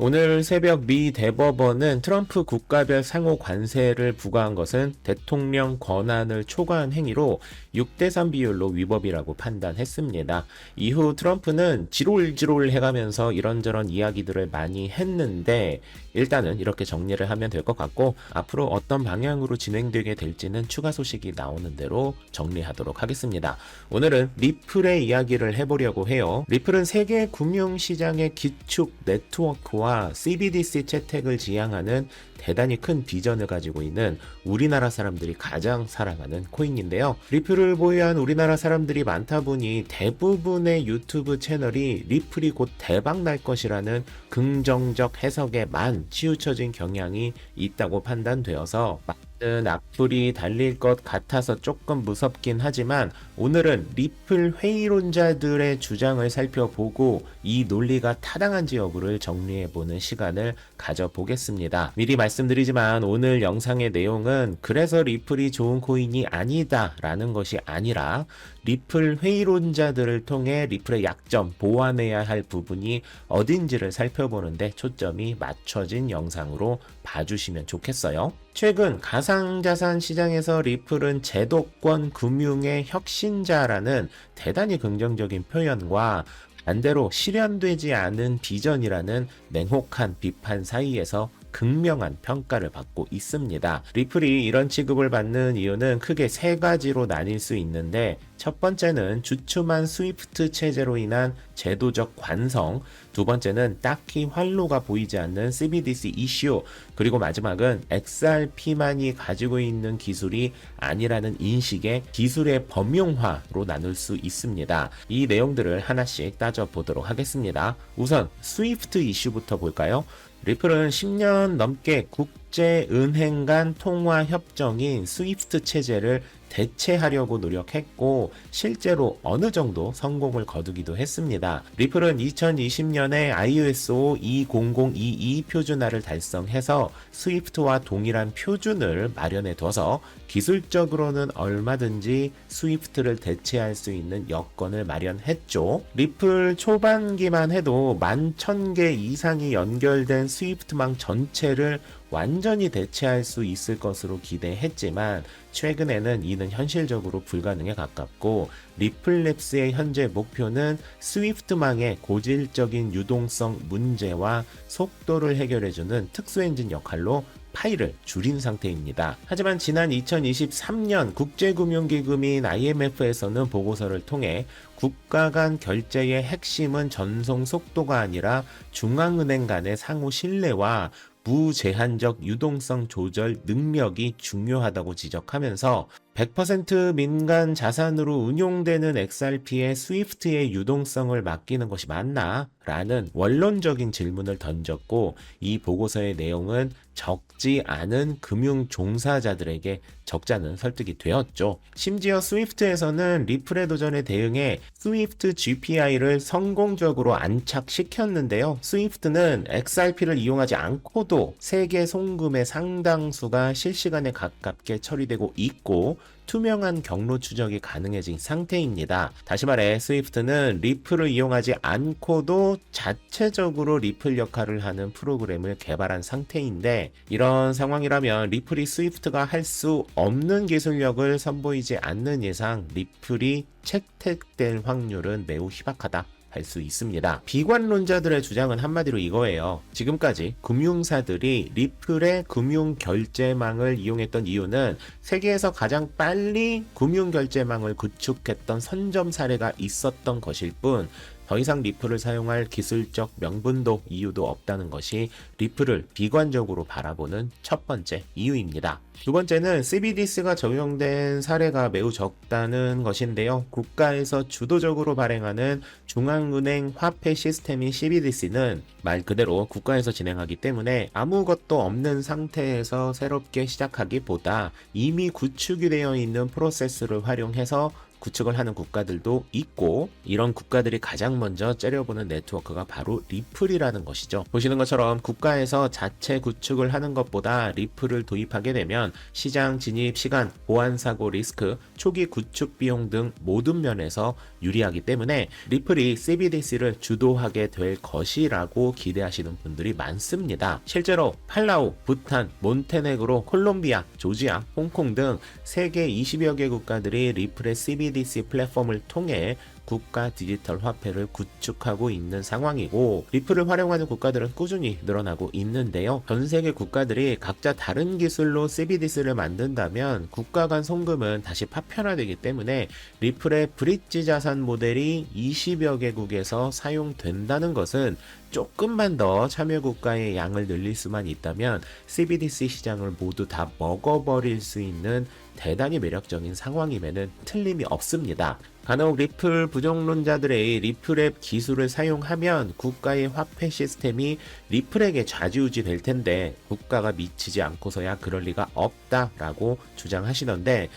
오늘 새벽 미 대법원은 트럼프 국가별 상호 관세를 부과한 것은 대통령 권한을 초과한 행위로 6대3 비율로 위법이라고 판단했습니다. 이후 트럼프는 지롤지롤 해가면서 이런저런 이야기들을 많이 했는데 일단은 이렇게 정리를 하면 될 것 같고 앞으로 어떤 방향으로 진행되게 될지는 추가 소식이 나오는 대로 정리하도록 하겠습니다. 오늘은 리플의 이야기를 해보려고 해요. 리플은 세계 금융시장의 기축 네트워크와 CBDC 채택을 지향하는 대단히 큰 비전을 가지고 있는 우리나라 사람들이 가장 사랑하는 코인인데요. 리플을 보유한 우리나라 사람들이 많다 보니 대부분의 유튜브 채널이 리플이 곧 대박 날 것이라는 긍정적 해석에만 치우쳐진 경향이 있다고 판단되어서 악플이 달릴 것 같아서 조금 무섭긴 하지만 오늘은 리플 회의론자들의 주장을 살펴보고 이 논리가 타당한지 여부를 정리해보는 시간을 가져보겠습니다. 미리 말씀드리지만 오늘 영상의 내용은 그래서 리플이 좋은 코인이 아니다 라는 것이 아니라 리플 회의론자들을 통해 리플의 약점, 보완해야 할 부분이 어딘지를 살펴보는데 초점이 맞춰진 영상으로 봐주시면 좋겠어요. 최근 가상자산 시장에서 리플은 제도권 금융의 혁신자라는 대단히 긍정적인 표현과 반대로 실현되지 않은 비전이라는 냉혹한 비판 사이에서 극명한 평가를 받고 있습니다. 리플이 이런 취급을 받는 이유는 크게 세 가지로 나뉠 수 있는데 첫 번째는 주춤한 스위프트 체제로 인한 제도적 관성, 두 번째는 딱히 활로가 보이지 않는 CBDC 이슈, 그리고 마지막은 XRP만이 가지고 있는 기술이 아니라는 인식의 기술의 범용화로 나눌 수 있습니다. 이 내용들을 하나씩 따져보도록 하겠습니다. 우선 스위프트 이슈부터 볼까요? 리플은 10년 넘게 국제은행 간 통화 협정인 스위프트 체제를 대체하려고 노력했고 실제로 어느 정도 성공을 거두기도 했습니다. 리플은 2020년에 ISO 20022 표준화를 달성해서 스위프트와 동일한 표준을 마련해 둬서 기술적으로는 얼마든지 스위프트를 대체할 수 있는 여건을 마련했죠. 리플 초반기만 해도 11,000개 이상이 연결된 스위프트망 전체를 완전히 대체할 수 있을 것으로 기대했지만 최근에는 이는 현실적으로 불가능에 가깝고 리플랩스의 현재 목표는 스위프트망의 고질적인 유동성 문제와 속도를 해결해주는 특수엔진 역할로 파일을 줄인 상태입니다. 하지만 지난 2023년 국제금융기금인 IMF에서는 보고서를 통해 국가 간 결제의 핵심은 전송 속도가 아니라 중앙은행 간의 상호 신뢰와 무제한적 유동성 조절 능력이 중요하다고 지적하면서 100% 민간 자산으로 운용되는 XRP에 스위프트의 유동성을 맡기는 것이 맞나? 라는 원론적인 질문을 던졌고 이 보고서의 내용은 적지 않은 금융 종사자들에게 적잖은 설득이 되었죠. 심지어 스위프트에서는 리플의 도전에 대응해 스위프트 GPI를 성공적으로 안착시켰는데요. 스위프트는 XRP를 이용하지 않고도 세계 송금의 상당수가 실시간에 가깝게 처리되고 있고 투명한 경로 추적이 가능해진 상태입니다. 다시 말해 스위프트는 리플을 이용하지 않고도 자체적으로 리플 역할을 하는 프로그램을 개발한 상태인데 이런 상황이라면 리플이 스위프트가 할 수 없는 기술력을 선보이지 않는 이상 리플이 채택될 확률은 매우 희박하다. 할 수 있습니다. 비관론자들의 주장은 한마디로 이거예요. 지금까지 금융사들이 리플의 금융 결제망을 이용했던 이유는 세계에서 가장 빨리 금융 결제망을 구축했던 선점 사례가 있었던 것일 뿐 더 이상 리플을 사용할 기술적 명분도 이유도 없다는 것이 리플을 비관적으로 바라보는 첫 번째 이유입니다. 두 번째는 CBDC가 적용된 사례가 매우 적다는 것인데요. 국가에서 주도적으로 발행하는 중앙은행 화폐 시스템인 CBDC는 말 그대로 국가에서 진행하기 때문에 아무것도 없는 상태에서 새롭게 시작하기보다 이미 구축이 되어 있는 프로세스를 활용해서 구축을 하는 국가들도 있고, 이런 국가들이 가장 먼저 째려보는 네트워크가 바로 리플이라는 것이죠. 보시는 것처럼 국가에서 자체 구축을 하는 것보다 리플을 도입하게 되면 시장 진입 시간, 보안 사고 리스크, 초기 구축 비용 등 모든 면에서 유리하기 때문에 리플이 CBDC를 주도하게 될 것이라고 기대하시는 분들이 많습니다. 실제로 팔라우, 부탄, 몬테네그로, 콜롬비아, 조지아, 홍콩 등 세계 20여 개 국가들이 리플의 CBDC 플랫폼을 통해 국가 디지털 화폐를 구축하고 있는 상황이고, 리플을 활용하는 국가들은 꾸준히 늘어나고 있는데요. 전 세계 국가들이 각자 다른 기술로 CBDC를 만든다면 국가 간 송금은 다시 파편화되기 때문에 리플의 브릿지 자산 모델이 20여 개국에서 사용된다는 것은 조금만 더 참여 국가의 양을 늘릴 수만 있다면 CBDC 시장을 모두 다 먹어버릴 수 있는 대단히 매력적인 상황임에는 틀림이 없습니다. 간혹 리플 부정론자들의 리플앱 기술을 사용하면 국가의 화폐 시스템이 리플에게 좌지우지 될 텐데 국가가 미치지 않고서야 그럴 리가 없다라고 주장하시던데,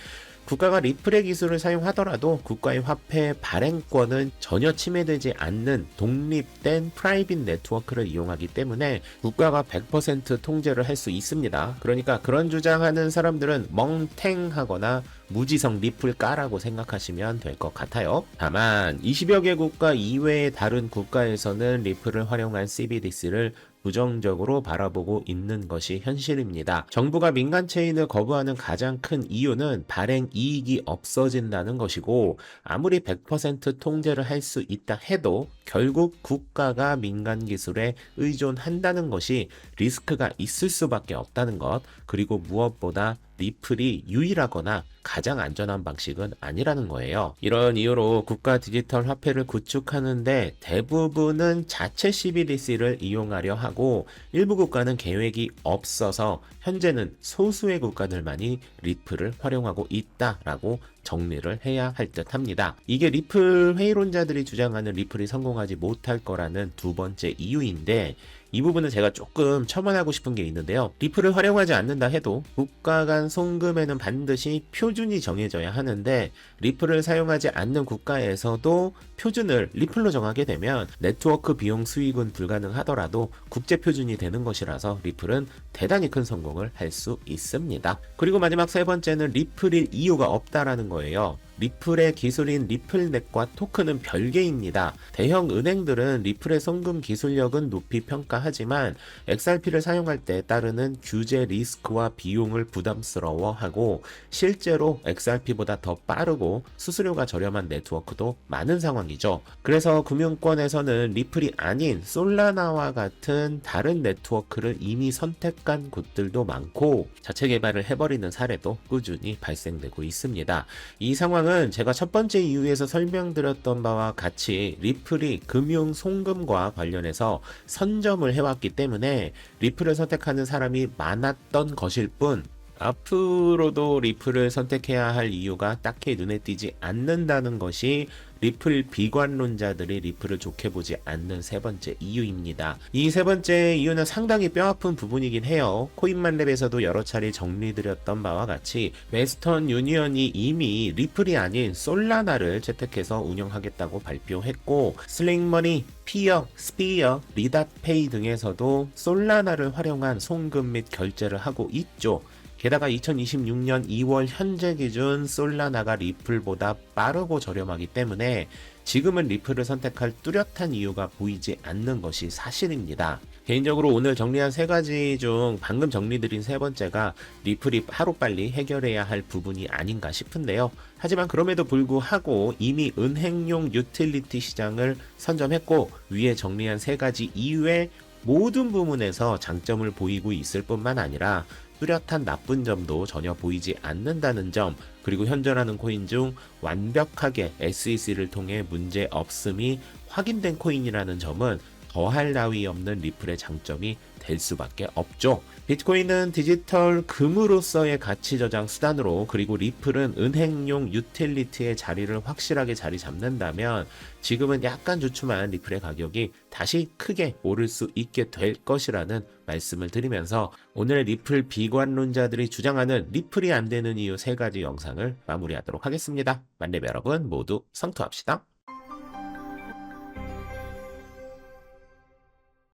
국가가 리플의 기술을 사용하더라도 국가의 화폐 발행권은 전혀 침해되지 않는 독립된 프라이빗 네트워크를 이용하기 때문에 국가가 100% 통제를 할 수 있습니다. 그러니까 그런 주장하는 사람들은 멍탱하거나 무지성 리플까라고 생각하시면 될 것 같아요. 다만 20여 개 국가 이외의 다른 국가에서는 리플을 활용한 CBDC를 부정적으로 바라보고 있는 것이 현실입니다. 정부가 민간 체인을 거부하는 가장 큰 이유는 발행 이익이 없어진다는 것이고, 아무리 100% 통제를 할 수 있다 해도 결국 국가가 민간 기술에 의존한다는 것이 리스크가 있을 수밖에 없다는 것, 그리고 무엇보다 리플이 유일하거나 가장 안전한 방식은 아니라는 거예요. 이런 이유로 국가 디지털 화폐를 구축하는데 대부분은 자체 CBDC를 이용하려 하고, 일부 국가는 계획이 없어서 현재는 소수의 국가들만이 리플을 활용하고 있다라고 정리를 해야 할 듯 합니다. 이게 리플 회의론자들이 주장하는 리플이 성공하지 못할 거라는 두 번째 이유인데, 이 부분은 제가 조금 첨언하고 싶은 게 있는데요. 리플을 활용하지 않는다 해도 국가 간 송금에는 반드시 표준이 정해져야 하는데, 리플을 사용하지 않는 국가에서도 표준을 리플로 정하게 되면 네트워크 비용 수익은 불가능하더라도 국제 표준이 되는 것이라서 리플은 대단히 큰 성공을 할 수 있습니다. 그리고 마지막 세 번째는 리플일 이유가 없다라는 거예요. 리플의 기술인 리플넷과 토큰은 별개입니다. 대형 은행들은 리플의 송금 기술력은 높이 평가하지만 XRP를 사용할 때 따르는 규제 리스크와 비용을 부담스러워하고, 실제로 XRP보다 더 빠르고 수수료가 저렴한 네트워크도 많은 상황이죠. 그래서 금융권에서는 리플이 아닌 솔라나와 같은 다른 네트워크를 이미 선택한 곳들도 많고, 자체 개발을 해버리는 사례도 꾸준히 발생되고 있습니다. 이 상황은 제가 첫 번째 이유에서 설명드렸던 바와 같이 리플이 금융 송금과 관련해서 선점을 해왔기 때문에 리플을 선택하는 사람이 많았던 것일 뿐, 앞으로도 리플을 선택해야 할 이유가 딱히 눈에 띄지 않는다는 것이 리플 비관론자들이 리플을 좋게 보지 않는 세 번째 이유입니다. 이 세 번째 이유는 상당히 뼈아픈 부분이긴 해요. 코인만렙에서도 여러 차례 정리드렸던 바와 같이 웨스턴 유니언이 이미 리플이 아닌 솔라나를 채택해서 운영하겠다고 발표했고, 슬링머니, 피어, 스피어, 리닷페이 등에서도 솔라나를 활용한 송금 및 결제를 하고 있죠. 게다가 2026년 2월 현재 기준 솔라나가 리플보다 빠르고 저렴하기 때문에 지금은 리플을 선택할 뚜렷한 이유가 보이지 않는 것이 사실입니다. 개인적으로 오늘 정리한 세 가지 중 방금 정리드린 세 번째가 리플이 하루빨리 해결해야 할 부분이 아닌가 싶은데요. 하지만 그럼에도 불구하고 이미 은행용 유틸리티 시장을 선점했고, 위에 정리한 세 가지 이외의 모든 부분에서 장점을 보이고 있을 뿐만 아니라 뚜렷한 나쁜 점도 전혀 보이지 않는다는 점, 그리고 현존하는 코인 중 완벽하게 SEC를 통해 문제 없음이 확인된 코인이라는 점은 더할 나위 없는 리플의 장점이 될 수밖에 없죠. 비트코인은 디지털 금으로서의 가치 저장 수단으로, 그리고 리플은 은행용 유틸리티의 자리를 확실하게 자리 잡는다면 지금은 약간 주춤한 리플의 가격이 다시 크게 오를 수 있게 될 것이라는 말씀을 드리면서 오늘 리플 비관론자들이 주장하는 리플이 안 되는 이유 3가지 영상을 마무리하도록 하겠습니다. 만렙 여러분 모두 성투합시다.